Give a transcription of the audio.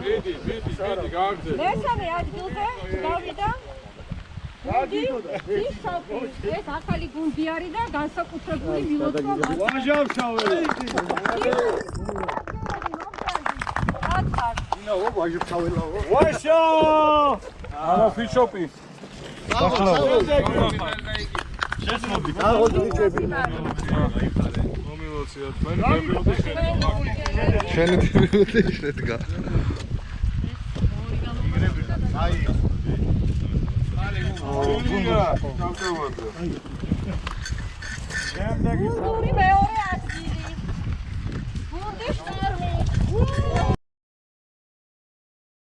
მიდი, გააგზავნე. მესამე ადგილზე გავიდა. ეს ახალი გუნდი არის და განსაკუთრებული მილოცვა მას. ვაჟავშავე. ვაშო! ამა ფიჩოპი. შესმოდი. მომილოციოთ. შენი დებილოდი შედგა. აი. გუნდი მეორე ადგილი. გუნდი 8.